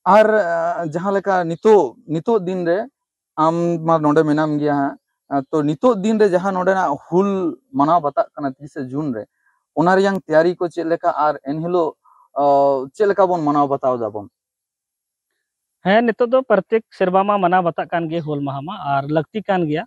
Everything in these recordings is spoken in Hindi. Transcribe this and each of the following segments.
और जहाँ लेका नितो नितो दिन रे आम मा नोडे मेनाम गया है तो नितो दिन रे जहाँ नोडे ना हुल मनाव बता कना 30 जून रे ओना रियांग तैयारी को चेक लेका और एनहिलो चेक लेका बोन मनाव बताओ दाबोन है नितो दो प्रत्येक सेरवा मा मना बता कान गे हुल माहा मा और लगती कान गया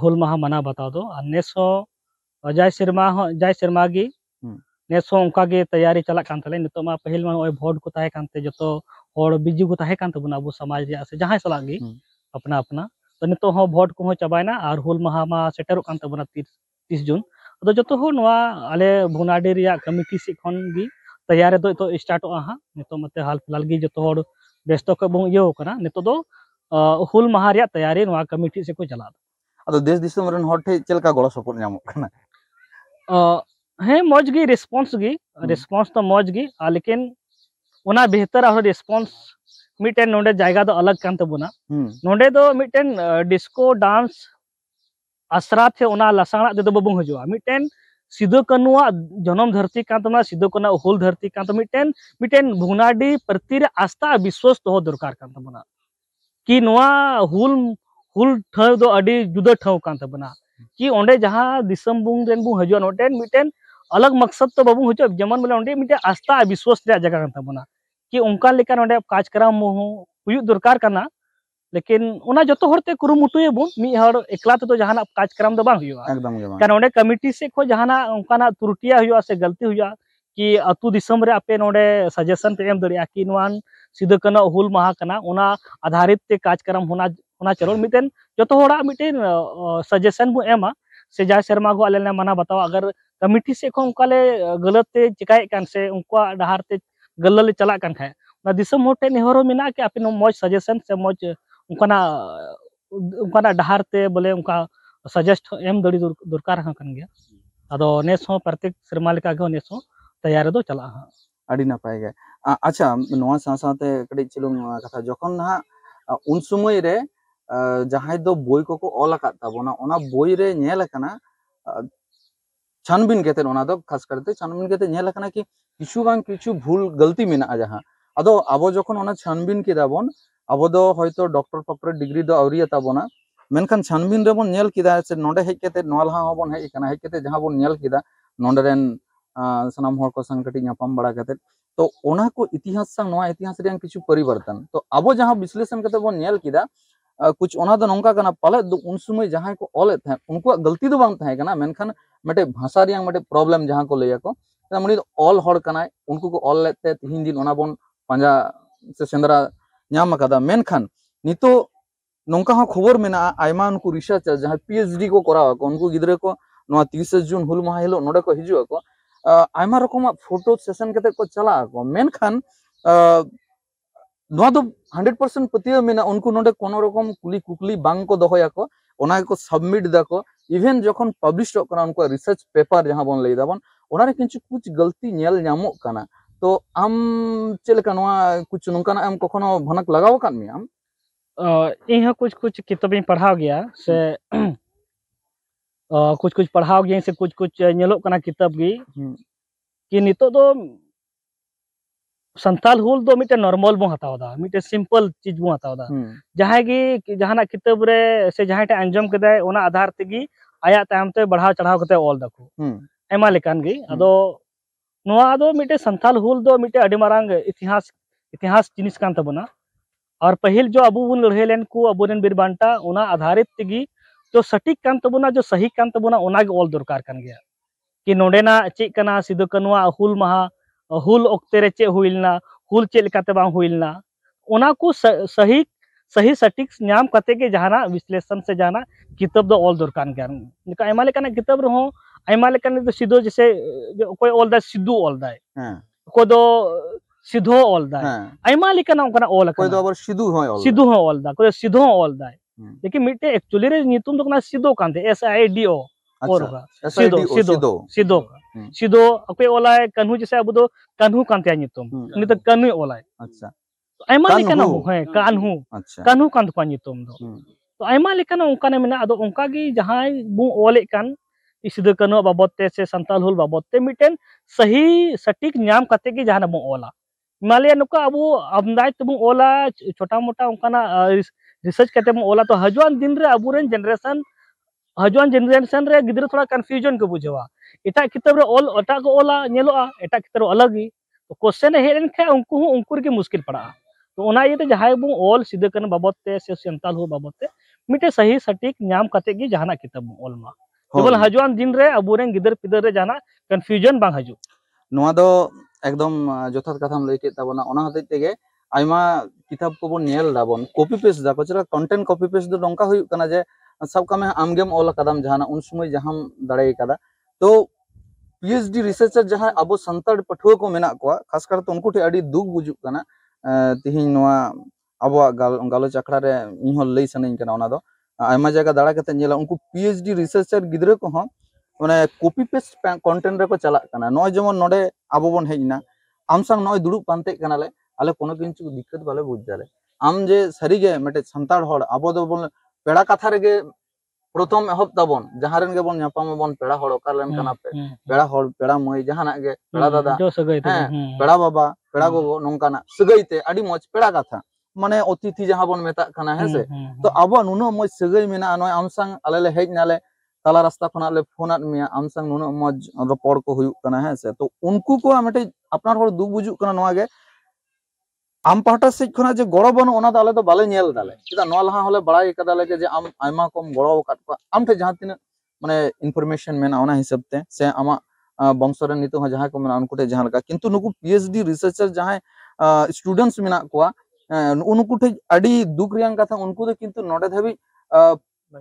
हुल माहा मना बताओ दो नेस हो जाय सेरमा गी नेस हो उनका गे तैयारी चला कान तले नितो मा पहिल मा ओय भोट को ताहे कानते जतो और बिजी को ताहे कान तबना अबो समाज रे से जहां सला गी अपना अपना तो नितो हो भोट को हो चबायना और हुल माहा मा सेटेरो कान तबना 30 जून तो जतो हो नवा आले भुनाडी रिया कमिटी से खन गी तैयारी तो स्टार्ट हा नितो मते हाल फिलहाल गी जतो हो व्यस्त को बो यो कना नितो दो हुल माहा रिया तैयारी नवा कमिटी से को चला अदो देश दिसम रन हॉट थे चलका गड़ो सपोर्ट नामो कना है मौज गी रिस्पांस तो मौज गी लेकिन उना बेहतर और रिस्पांस मिटेन नोडे जायगा दो अलग कान तबुना नोडे दो मिटेन डिस्को डांस आसरा थे उना लसाणा दे दो बबु हजुआ मिटेन सिदो कनुआ जन्म धरती कान तमा सिदो कना हुल धरती कान तो मिटेन भुनाडी प्रति रे आस्था विश्वास तो दरकार कान तबुना कि नोआ हुल हुल ठव दो अडी जुदा ठव कान तबुना कि ओंडे जहां दिसम बुंग रेन बु हजुआ नोटेन मिटेन अलग मकसद तो बबु हजुआ जमन बोले ओंडे मिटे आस्था विश्वास रे जगह कान तबुना कि उनका लेकर ओंडे कार्यक्रम हुयु दरकार कना लेकिन उना जतो हरते कुरुमुटुए बुन मी हर एकला तो जहाना कार्यक्रम दो बांग हुआ एकदम गे कारण ओंडे कमिटी से को जहाना उनकाना त्रुटिया हुआ से गलती हुआ कि अतु दिसम रे आपे नोडे सजेशन पे एम दरिया कि नोन सिदो कना हुल माहा कना उना आधारित ते कार्यक्रम होना चलो मिटेन जतो होड़ा मिटेन सजेशन बु एमा से जाय शर्मा को आले मना बताओ अगर कमिटी से को उनका ले गलत ते चिकाय कान से उनका डहार ते गलल ले चला कान खाय ना दिसम होटे नेहरो मिना कि आपे मौज सजेशन से मौज उनका डहार ते बोले उनका सजेस्ट एम दड़ी दरकार हकन गया अदो नेस हो प्रत्येक शर्मा लेका गो नेस हो तैयार दो चला हा अड़ी नपाय गे अच्छा नोआ सासाते कड़ी चिलुंग कथा जखन ना उन समय रे जहां दो बोई को ऑल आकात ताबोना ओना बोई रे नेल कना छानबीन केते ओना दो खास करते छानबीन केते नेल कना कि किछु बांग किछु भूल गलती मेना जहां अदो आबो जखन ओना छानबीन के दाबोन आबो दो होयतो डॉक्टर डिग्री दो आवरिया ताबोना मेनखान छानबीन रे बोन नेल किदा से नोडे हेज केते नोआ लहा होबोन हेज कना हेज केते जहां बोन नेल किदा नोडे रेन सनाम हर को संग कटी नापाम बड़ा केते तो ओना को इतिहास संग नोआ इतिहास रे किछु परिवर्तन तो आबो जहां विश्लेषण केते बोन नेल किदा कुछ ओना दो नोंका कना पाले दो उन समय जहां को ऑल थे उनको गलती दो बांग थे कना मेनखान मटे भाषा रियांग मटे प्रॉब्लम जहां को लैया को मनी ऑल हड़ कना उनको को ऑल लेते तिहिन दिन ओना बोन पांजा से सेंद्रा नाम कदा मेनखान नितो नोंका हो खबर मेना आयमा उनको रिसर्च जहां पीएचडी को करावा को उनको गिदरे को नोआ 30 जून हुल माह हिलो नोडे को हिजुआ को आयमा रकम फोटो सेशन कते को चला को मेनखान नोआ दो 100% पतिया मेना उनको नोडे कोनो रकम कुली कुकली बांग को दोहया को ओना को सबमिट दाको इवन जखन पब्लिश कना उनको रिसर्च पेपर जहां बोन लई दाबन ओना रे किछु कुछ गलती नेल नामो कना तो आम चेलका नोआ कुछ नोंका ना आम कखनो भनक लगाव कान मी आम इन कुछ किताबें पढ़ा गया से कुछ पढ़ा गया से कुछ नेलो कना किताब गी कि नितो दो संताल हुल दो मिटे नॉर्मल बो हताव दा मिटे सिंपल चीज बो हताव दा जहां गी जहाना किताब रे से जहां टे अंजम कदे ओना आधार तेगी आया ताम ते बढ़ाव चढ़ाव कते ऑल दको एमा लेकान गी अदो नोआ दो मिटे संताल हुल दो मिटे अडी मारांग इतिहास जिनिस कान तबना और पहिल जो अबू बुन लड़े लेन को अबुरेन बिरबांटा ओना आधारित तेगी जो सटीक कान तबना जो सही कान तबना ओना गे ऑल दरकार कान गया कि नोडेना चे कना सिदो कनुआ हुल महा हुल ओक्ते रे चे हुइलना हुल चे लेकाते बांग हुइलना ओना को सही सही सटीक नाम कते के जहाना विश्लेषण से जाना किताब दो ऑल दरकार गया निका एमा लेकाना किताब रहो एमा लेकाना तो सिदो जैसे कोई ऑल दा सिद्धू ऑल दा को दो सिद्धो ऑल दा एमा लेकाना ओकना ऑल कोई दो अबर सिद्धू हो ऑल दा कोई सिद्धो ऑल दा लेकिन मिटे एक्चुअली रे नितुम तो कना सिद्धो कांते SIDO और सिदो अकोय ओलाय कन्हू जैसे अब दो कन्हू कांते नितुम नि तो कन्हू ओलाय अच्छा तो आयमा लेकाना है कन्हू कांत को नितुम दो तो आयमा लेकाना उनका मेना अदो उनका गी जहां बु ओले कान सिदो कन्हू बाबत ते से संताल हुल बाबत ते मिटेन सही सटीक नाम कते गी जहां बु ओला मालिया नुका अबो अमदाय तबु ओला छोटा मोटा उनकाना रिसर्च करते बु ओला तो हजुआन दिन रे अबुरेन जनरेशन हजुआन जनरेशन रे गिद्र थोड़ा कंफ्यूजन को बुझवा एटा किताब रे ओल ओटा को ओला नेलोआ एटा किताब अलग ही तो क्वेश्चन हेरन खे उनको के मुश्किल पड़ा तो ओना ये जहां बु ओल सिद्ध करन बाबत ते से संताल हो बाबत ते मिटे सही सटीक नाम कते गी जहाना किताब ओल मा केवल हजुआन दिन रे अबुरेन गिदर पिदर रे जाना कंफ्यूजन बांग हजू नोआ दो एकदम जथात कथाम लई के ताबोना ओना हते तेगे आइमा किताब को बन नेल दाबन कॉपी पेस्ट दा को चरा कंटेंट कॉपी पेस्ट दो नोंका हुई कना जे सब कामे आमगेम ओल कदम जहाना उन समय जहां दड़े कदा तो पीएचडी रिसर्चर जहां अब संताड़ पठुआ को मेना को खास कर तो उनको टे अड़ी दुख बुजुक कना तिहिन नोआ अब गालोच अखड़ा रे इहो लई सनई कना ओना दो आयमा जगह दाड़ा कते नेला उनको पीएचडी रिसर्चर गिद्रे को हो माने कॉपी पेस्ट कंटेंट रे को चला कना नय जेमन नोडे अब बन हेजना आम संग नय दुड़ुब पानते कनाले आले कोनो किंचु दिक्कत बाले बुझ जाले आम जे सरीगे मटे संताड़ होड़ अब दो बोल पेड़ा कथा रेगे प्रथम एहब ताबन जहां रेन गे बोन न्यापाम बोन पेड़ा होड़ ओकालेन कना पे पेड़ा होड़ पेड़ा मई जहाना गे पेड़ा दादा पेड़ा बाबा पेड़ा गोगो नोंकाना सगैते अडी मज पेड़ा कथा माने अतिथि जहां बोन मेता कना हेसे तो अब नुनो मज सगै मेना नय आम संग आले हेज नाले ताला रास्ता खना ले फोन आद मिया आम संग नुनो मज रपड़ को हुयु कना हेसे तो उनको को मटे अपनार होड़ दुख बुजुक कना नोआ गे आम पाटा से खना जे गड़ो बन ओना द आले दो बाले नेल दाले चिदा नोआ लहा होले बड़ाई कदाले के जे आम आयमा कम गड़ो काट को आम ठे जहां तिन माने इनफॉरमेशन मेना ओना हिसाब ते से आमा बंशरे नितो जहां को मेना उनको ठे जहां लगा किंतु नुकु पीएचडी रिसर्चर जहां स्टूडेंट्स मेना को उनको ठे अडी दुख रियां कथा उनको दो किंतु नोडे धबी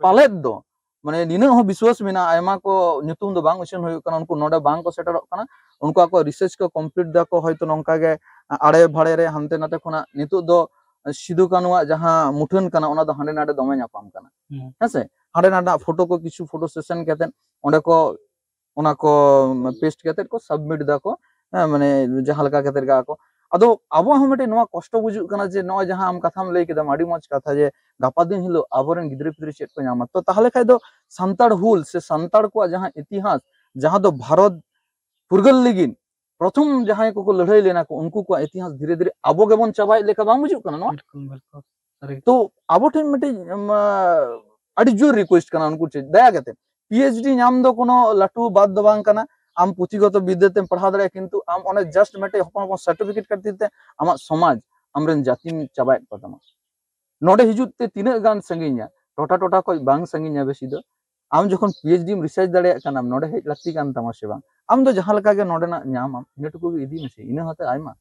पालेत दो माने निना हो विश्वास मेना आयमा को नितुम दो बांग उछन होय कना उनको नोडे बांग को सेटरो कना उनको को रिसर्च को कंप्लीट दा को होयतो नोंका गे आड़े भाड़े रे हानते नाते खना नितु दो सिदु कानुआ जहां मुठन कना ओना दो हांडे नाडे दमे नापाम कना हेसे हांडे नाडा फोटो को किछु फोटो सेशन केते ओंडे को ओना को पेस्ट केते को सबमिट दा को माने जहां लगा केते गा को अदो अब हम मेटे नोआ कष्ट बुझु कना जे नोआ जहां हम कथाम लई केदा माडी मज कथा जे गापा दिन हिलो आबोरेन गिद्रे पिद्रे चेत को नामा तो ताहले खाय दो संताड़ हुल से संताड़ को जहां इतिहास जहां दो भारत फुरगल लिगिन प्रथम जहां को लड़ाई लेना को उनको को इतिहास धीरे धीरे आबो गेबन चाबाय लेका बांग बुझु कना नो बिल्कुल तो आबो ठेन मेटे अडी जोर रिक्वेस्ट कना उनको दया केते पीएचडी नाम दो कोनो लाटू बात दो बांग कना आम पुथिगत विद्याते पढ़ा दरे किंतु आम ओने जस्ट मेटे हपन सर्टिफिकेट करतीते आमा समाज हमरेन जाति चाबाय पतमा नोडे हिजुते तिना गान संगिया टोटा टोटा को बांग संगिया बेसी दो आम जखन पीएचडी रिसर्च दाड़े काना नोडे हेज लाक्ति कान तमा से बांग आम दो जहां लगा गे नोडे ना नाम आम इनेटुकु इदी मेसे इने होते आयमा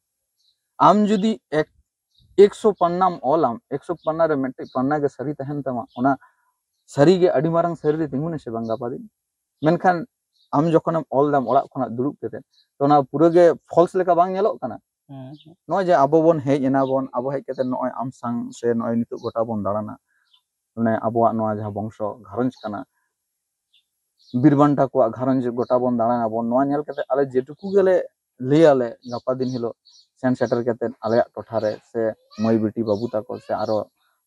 आम जुदी 100 पन्नाम ओलाम 100 पन्ना रे मेटे पन्ना गे सरी तहन तमा ओना सरी गे अडी मारंग सरी रे तिंगुने से बांगा पादी मेनखान आम जखन ऑल दाम ओड़ा खना दुरुब केते तो ना पूरा गे फॉल्स लेका बांग नेलो काना नो जे आबो बोन हेज एना बोन आबो हेज केते नय आम संग से नय नितु गोटा बोन दाड़ाना माने आबोआ नोआ जहां वंश घरंज कना बीरबंटा को घरंज गोटा बोन दाड़ाना बोन नोआ नेल केते आले जेटुकु गेले लेयाले गापा दिन हिलो सेन सेटर केते आले टोठा रे से मई बेटी बाबू ताको से आरो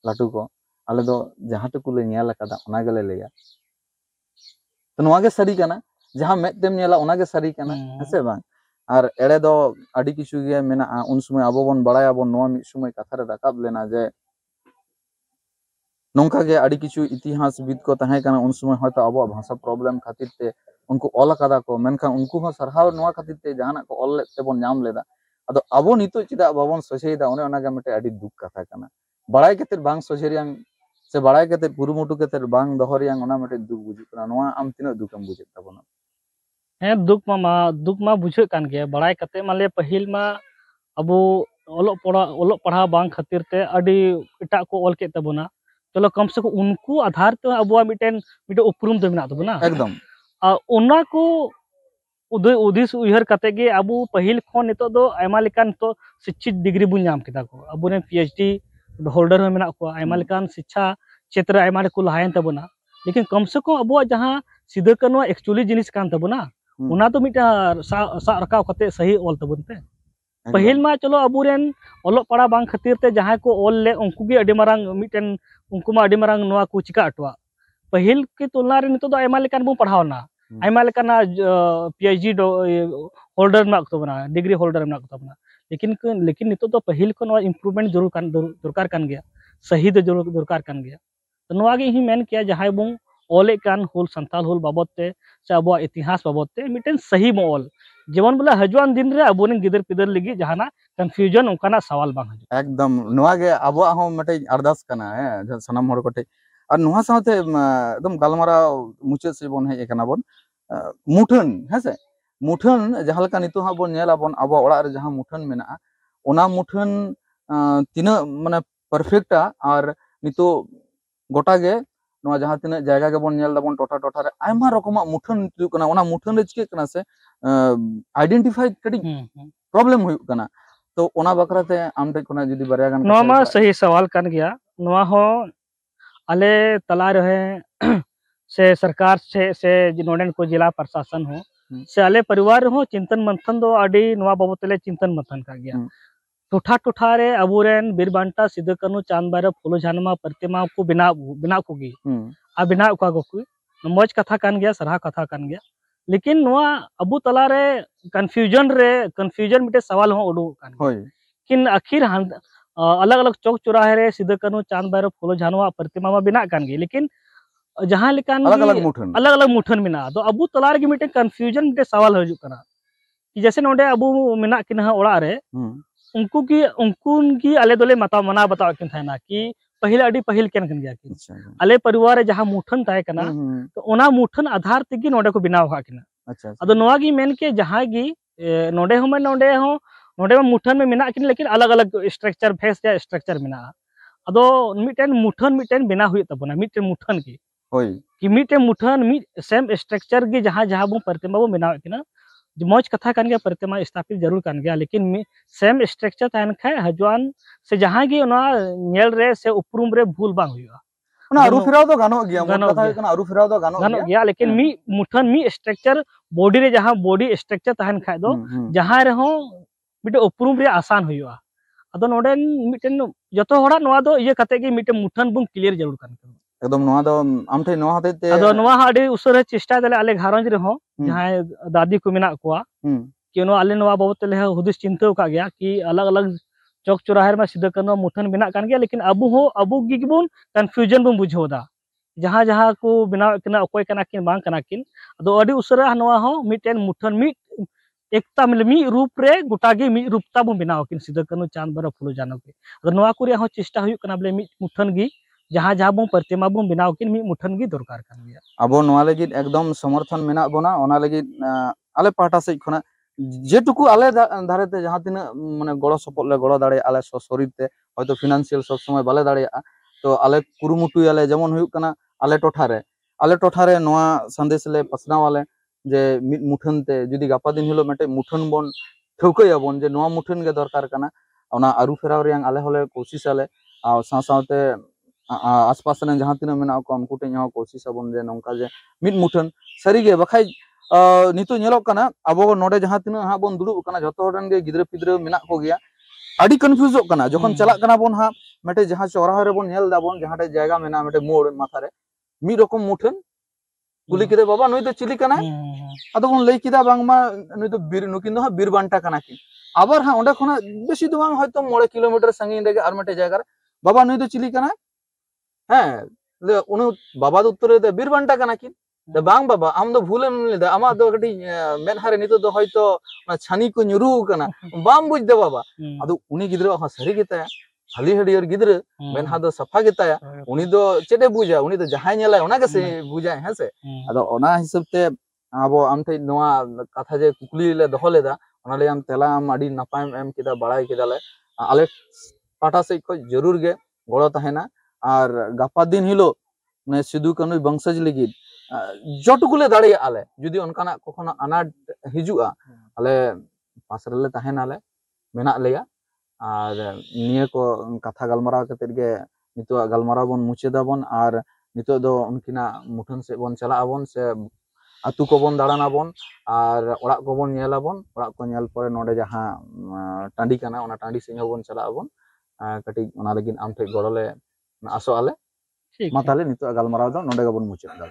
लाटू को आले दो जहां टुकु ले नेल कदा ओना गेले लेया तो नोआ गे सरी कना जहां मेतेम नेला ओना गे सरी कना हेसे बांग आर एड़े दो अडी किछु गे मेना उन समय आबो बोन बड़ाया बोन नोआ मि समय कथा रे राकाब लेना जे नोंका गे अडी किछु इतिहास विद को तहे कना उन समय हयतो आबो भाषा प्रॉब्लम खातिर ते उनको ऑल कदा को मेनखा उनको हो सरहाव नोआ खातिर ते जहाना को ऑल लेते बोन नाम लेदा अदो आबो नितो चिदा बाबन सोचेदा ओने ओना गे मटे अडी दुख कथा कना बड़ाय केते बांग सोचेरियां से बड़ाय केते पुरुमुटु केते बांग दोहरियां ओना मटे दुख बुझु कना नोआ आम तिनो दुखम बुझे ताबोना हें दुख मा बुझे कान गया बड़ाय कते माले पहिल मा अब ओलो पढ़ा बांग खातिर ते अडी इटा को ऑल के तबना चलो कम से कम उनको आधार तो अब मिटेन उपरूम तो मेना तबना एकदम ओना को उदिस उहर कते गे अब पहिल खन नितो दो आयमा लेकान तो शिक्षित डिग्री बुन नाम केदा को अब ने पीएचडी होल्डर में मेना को आयमा लेकान शिक्षा क्षेत्र आयमा को लहायन तबना लेकिन कम से कम अब जहां सिद्ध कनो एक्चुअली जिनिस कान तबना उना तो मिटा सा रकाव कते सही ऑल तबन पे पहिल मा चलो अबुरेन ओलो पड़ा बांग खातिर ते जहां को ऑल ले उनको गे अडी मारंग मिटेन उनको मा अडी मारंग नोआ को चिका अटवा पहिल के तुलना रे नितो दो आयमा लेकान बो पढ़ावना आयमा लेकान पीएचडी होल्डर मा तबना डिग्री होल्डर मा तबना लेकिन नितो तो पहिल को इम्प्रूवमेंट जरूर दरकार कान गया सही दो जरूर दरकार कान गया तो नवा गे ही मेन किया जहां बो ओले कान हुल संताल हुल बाबत ते से अब इतिहास बाबत ते मिटेन सही मो ओल जीवन बोला हजुआन दिन रे अबोन गिदर पिदर लगी जहाना कंफ्यूजन उनकाना सवाल बांग हजू एकदम नवा गे अब हो मटे अरदास कना है सनम हर कोटे और नवा साथे एकदम गलमारा मुचे से बन हे कना बन मुठन है से मुठन जहां लका नितो हा बन नेला बन अब ओड़ा रे जहां मुठन मेना ओना मुठन तिना माने परफेक्टा और नितो गोटा गे नवा जहां तिना जायगा के बन नेल दाबन टोटा टोटा रे आयमा रकमा मुठन तु कना ओना मुठन रे चिके कना से आइडेंटिफाई कटी प्रॉब्लम हुई कना तो ओना बकराते आम ठे कोना जुदी बारया गान नवा मा सही सवाल कान गया नवा हो अले तला रहे से सरकार से नोडेन को जिला प्रशासन हो से अले परिवार हो चिंतन मंथन दो अडी नवा बाबतले चिंतन मंथन का गया टोठा टोठा रे अबुरेन बीरबांटा सिदो कानू चांद बारे फुलो झानमा प्रतिमा को बिना को गी आ बिना का को मौज कथा कान गया सरहा कथा कान गया लेकिन नवा अबु तला रे कन्फ्यूजन मिटे सवाल हो उडू कान किन आखिर अलग अलग चौक चौराहे रे सिदो कानू चांद बारे फुलो झानमा प्रतिमा मा बिना कान गी लेकिन जहां लेकान अलग अलग मुठन मिना तो अबु तला रे मिटे कन्फ्यूजन मिटे सवाल हजू कना कि जैसे नोडे अबु मिना किन ओड़ा रे उनको की अले दोले मना बताओ किन थाना कि पहले अडी पहल केन कन गया कि अले परिवार जहां मुठन ताय कना तो ओना मुठन आधार तेगी नोडे को बिनाव हा किना अदो नोवा गी मेन के जहां गी नोडे हो मुठन में मिना किन लेकिन अलग अलग स्ट्रक्चर फेस या स्ट्रक्चर मिना अदो मिटेन मुठन बिना हुई तबना मिटेन मुठन की होय कि मिटेन मुठन मी सेम स्ट्रक्चर गी जहां जहां बो प्रतिमा बो बिनाव किना मौज कथा कान गया प्रतिमा स्थापित जरूर कान गया लेकिन सेम स्ट्रक्चर तान खाय हजुआन से जहां गी ओना नेल रे से उपरुम रे भूल बांग हुआ ओना आरु फिराव दो गानो गया मोर कथा कना आरु फिराव दो गानो गया लेकिन मी मुठन मी स्ट्रक्चर बॉडी रे जहां बॉडी स्ट्रक्चर तान खाय दो जहां रे हो मिटे उपरुम रे आसान हुआ अदो नोडे मिटेन जतो होड़ा नवा दो ये कते गी मिटे मुठन बुम क्लियर जरूर कान एकदम नवा दो आम ठे नवा हते ते अदो नवा हाडी उसरे चेष्टा दले आले घारंज रे हो जहां दादी को मिना कोआ कि नो आले नवा बाबत ले हुदिस चिंता का गया कि अलग अलग चौक चौराहे में सिद्ध करनो मुठन बिना कान गया लेकिन अबु गिगबुन कंफ्यूजन बुन बुझोदा जहां जहां को बिना कना ओकोय कना किन बांग कना किन अदो अडी उसरा नवा हो मिटेन मुठन मी एकता मिलमी रूप रे गुटागे मी रूपता बुन बिनाव किन सिद्ध करनो चांद बरा फुलो जानो के अदो नवा को रे हो चेष्टा हुई कना बले मी मुठन गी जहां जहां बो प्रतिमा बो बिनाव किन मी मुठन गी दरकार कान गया अबो नवा लगी एकदम समर्थन मेना बोना ओना लगी आले पाटा से खना जेटुकु आले धारेते जहां तिना माने गड़ो सपोर्ट ले गड़ो दाड़े आले शरीर ते हयतो फाइनेंशियल सब समय बाले दाड़े तो आले कुरुमुटु आले जेमन हुयु कना आले टोठा रे नवा संदेश ले पसना वाले जे मिट मुठन ते जुदी गापा दिन हिलो मटे मुठन बन ठौकय बन जे नवा मुठन के दरकार कना ओना आरु फेराव रे आले होले कोशिश आले आ साथे आसपास रे जहां तिना मेना को उनको टे कोशिश बन जे नंका जे मिट मुठन सरी गे बखाय नितो नेलो कना अब नोडे जहां तिना हा बन दुड़ुब कना जतो हरन गे गिद्रा पिद्रा मेना को गया आडी कन्फ्यूजो कना जखन चला कना बन हा मटे जहां चौराहा रे बन नेल दाबन जहां टे जायगा मेना मटे मोड़ माथा रे मी रकम मुठन कुली किदे बाबा नोय तो चिली कना अदो बन लई किदा बांगमा नोय तो बीर नुकिन दो हा बीर बांटा कना की आबार हा ओंडे खना बेसी दो बांग हयतो 9 किलोमीटर संगीन रे आर मटे जायगा रे बाबा नोय तो चिली कना ले उनु बाबा दो उत्तर दे बीर बांटा कना की द बांग बाबा आम दो भूलेम लेदा आमा दो कटी मेनहारे नितो दो हयतो छानी को नुरु कना बाम बुझ दे बाबा अदो उनी गिद्रा हा सरी गेता हाली हडियर गिद्रा मेनहा दो सफा गेता उनी दो चेडे बुझा उनी दो जहां नेला ओना के से बुझा है से अदो ओना हिसाब ते आबो आम थे नवा कथा जे कुकली ले दोहो लेदा ओना ले आम तेला आम आडी नापाय एम किदा बड़ाई किदा ले आले पाटा से को जरूर गे गड़ो तहेना और गापा दिन हिलो ने सिदु कानु वंशज लगी जटुकुले दाड़े आले जुदी उनकाना कखनो अनाट हिजुआ आले पासरले तहेना ले मेना लेया और निये को कथा गलमराव कतेर गे नितो गलमराव बन मुचेदाबन और नितो दो उनकिना मुठन से बन चला आबन से आतु को बन दाड़ाना बन और ओड़ा को बन नेलाबन ओड़ा को नेल परे नोडे जहां टांडी काना ओना टांडी से बन चला आबन कटी ओना लगिन आम ठे गड़ोले आसो आले माताले नितो गलमराव दो नोडे गबन मुचे दा।